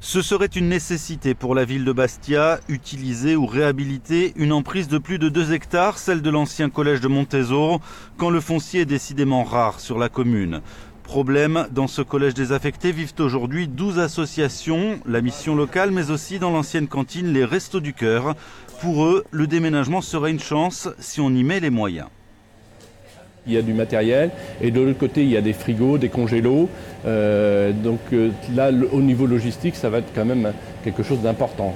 Ce serait une nécessité pour la ville de Bastia, utiliser ou réhabiliter une emprise de plus de 2 hectares, celle de l'ancien collège de Montésor, quand le foncier est décidément rare sur la commune. Problème, dans ce collège désaffecté vivent aujourd'hui 12 associations, la mission locale, mais aussi dans l'ancienne cantine les Restos du Cœur. Pour eux, le déménagement serait une chance si on y met les moyens. Il y a du matériel et de l'autre côté il y a des frigos, des congélos. Là au niveau logistique ça va être quand même quelque chose d'important.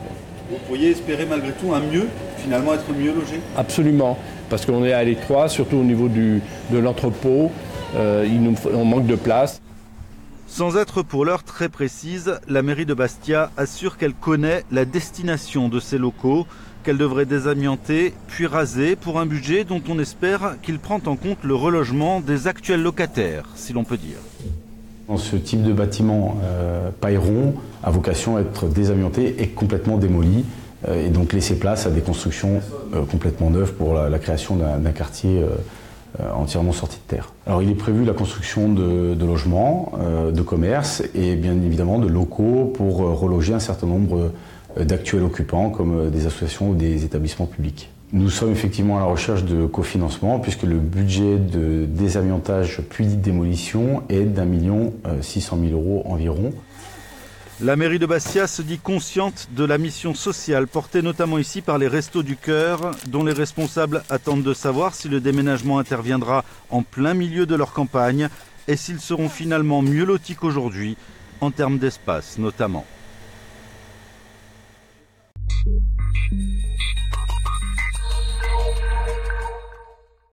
Vous pourriez espérer malgré tout un mieux, finalement être mieux logé? Absolument, parce qu'on est à l'étroit, surtout au niveau de l'entrepôt, on manque de place. Sans être pour l'heure très précise, la mairie de Bastia assure qu'elle connaît la destination de ces locaux, qu'elle devrait désamianter puis raser pour un budget dont on espère qu'il prend en compte le relogement des actuels locataires, si l'on peut dire. Ce type de bâtiment pailleron a vocation à être désamianté et complètement démoli et donc laisser place à des constructions complètement neuves pour la création d'un quartier entièrement sorti de terre. Alors il est prévu la construction de logements, de commerces et bien évidemment de locaux pour reloger un certain nombre d'actuels occupants comme des associations ou des établissements publics. Nous sommes effectivement à la recherche de cofinancement puisque le budget de désamiantage puis de démolition est d'1,6 million environ. La mairie de Bastia se dit consciente de la mission sociale portée notamment ici par les Restos du Cœur, dont les responsables attendent de savoir si le déménagement interviendra en plein milieu de leur campagne et s'ils seront finalement mieux lotis qu'aujourd'hui, en termes d'espace notamment.